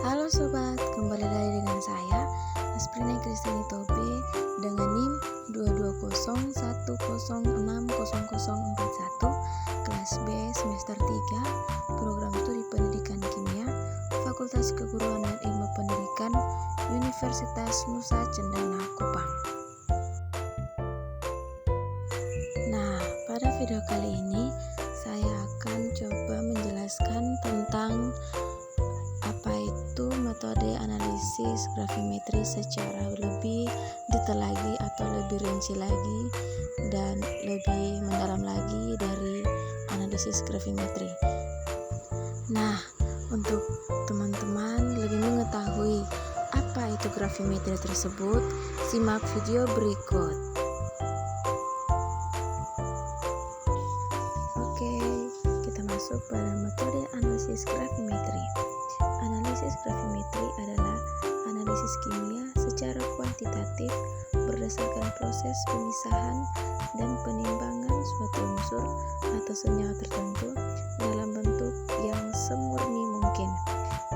Halo sobat, kembali lagi dengan saya Asprina Kristini Tobe dengan NIM 221060041 kelas B semester 3 program studi pendidikan kimia Fakultas Keguruan dan Ilmu Pendidikan Universitas Nusa Cendana Kupang. Nah, pada video kali ini saya akan coba menjelaskan tentang apa itu metode analisis gravimetri secara lebih detail lagi atau lebih rinci lagi dan lebih mendalam lagi dari analisis gravimetri. Nah, untuk teman-teman lebih mengetahui apa itu gravimetri tersebut, simak video berikut. Oke, kita masuk pada metode analisis gravimetri. Analisis gravimetri adalah analisis kimia secara kuantitatif berdasarkan proses pemisahan dan penimbangan suatu unsur atau senyawa tertentu dalam bentuk yang semurni mungkin.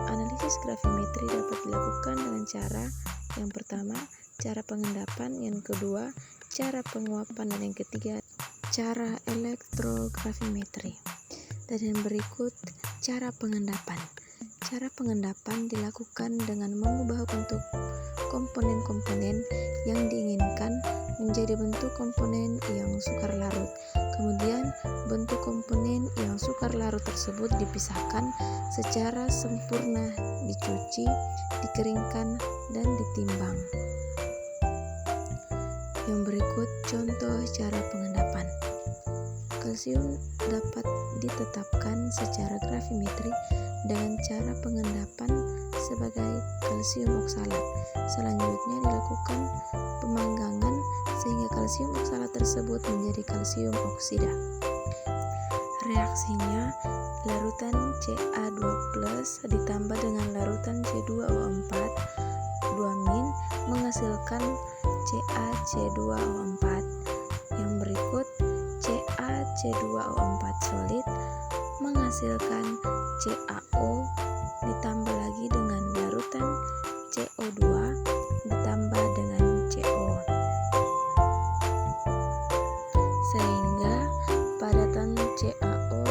Analisis gravimetri dapat dilakukan dengan cara yang pertama, cara pengendapan, yang kedua, cara penguapan, dan yang ketiga, cara elektrogravimetri. Dan yang berikut, cara pengendapan. Cara pengendapan dilakukan dengan mengubah bentuk komponen-komponen yang diinginkan menjadi bentuk komponen yang sukar larut. Kemudian, bentuk komponen yang sukar larut tersebut dipisahkan secara sempurna, dicuci, dikeringkan, dan ditimbang. Yang berikut contoh cara pengendapan. Kalsium dapat ditetapkan secara gravimetri dengan cara pengendapan sebagai kalsium oksalat. Selanjutnya dilakukan pemanggangan sehingga kalsium oksalat tersebut menjadi kalsium oksida. Reaksinya, larutan Ca2+ ditambah dengan larutan C2O4 2- menghasilkan CaC2O4. Yang berikut, CaC2O4 solid menghasilkan CaO ditambah lagi dengan larutan CO2 ditambah dengan CO, sehingga padatan CaO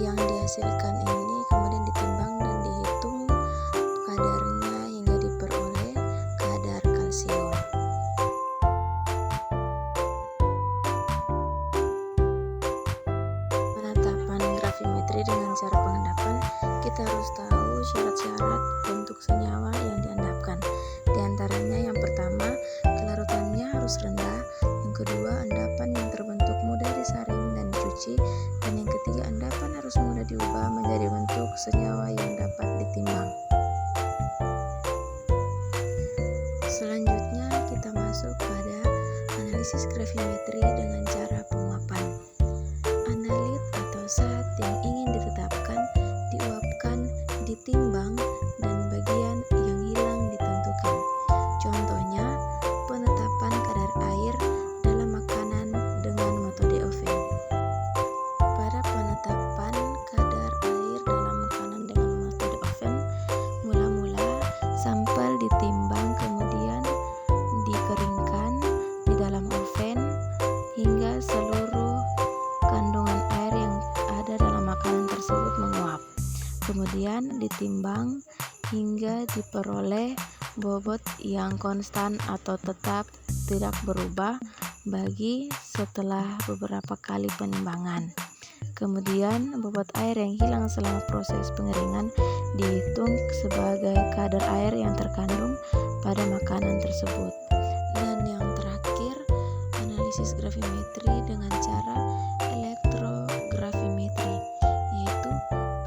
yang dihasilkan ini kemudian ditimbang dan dihitung kadarnya hingga diperoleh kadar kalsium. Penetapan gravimetri dengan cara pengendapan, kita harus tahu syarat-syarat bentuk senyawa yang diendapkan. Di antaranya yang pertama, kelarutannya harus rendah. Yang kedua, endapan yang terbentuk mudah disaring dan dicuci. Dan yang ketiga, endapan harus mudah diubah menjadi bentuk senyawa yang dapat ditimbang. Selanjutnya kita masuk pada analisis gravimetri dengan cara penguapan. Analit atau zat yang ingin ditetapkan diuapkan, ditimbang, dan bagian yang hilang ditentukan. Contohnya, penetapan kadar air dalam makanan dengan metode oven. Pada penetapan kadar air dalam makanan dengan metode oven, mula-mula sampel ditimbang, kemudian dikeringkan di dalam oven hingga seluruh kandungan air yang ada dalam makanan tersebut menguap. Kemudian ditimbang hingga diperoleh bobot yang konstan atau tetap tidak berubah bagi setelah beberapa kali penimbangan. Kemudian bobot air yang hilang selama proses pengeringan dihitung sebagai kadar air yang terkandung pada makanan tersebut. Dan yang terakhir, analisis gravimetri dengan cara elektrogravimetri, yaitu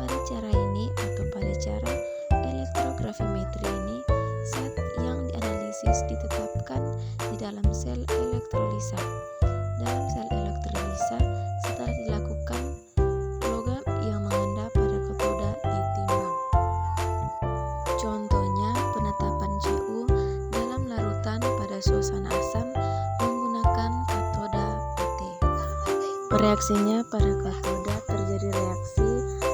pada cara ini atau pada cara elektrogravimetri ini, zat yang dianalisis ditetapkan di dalam sel elektrolisa. Dalam sel elektrolisa, setelah dilakukan, logam yang mengendap pada katoda ditimbang. Contohnya, penetapan Cu dalam larutan pada suasana asam menggunakan katoda PT. Reaksinya pada katoda terjadi reaksi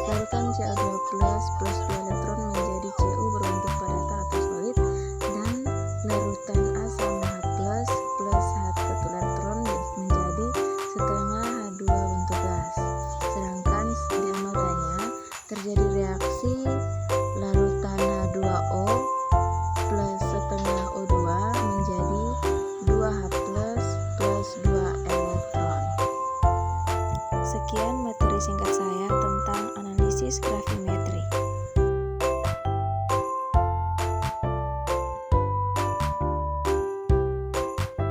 larutan Ca2+ plus 2 elektron menjadi Cu berbentuk reaksi larutan H2O plus setengah O2 menjadi 2H plus 2 elektron. Sekian materi singkat saya tentang analisis gravimetri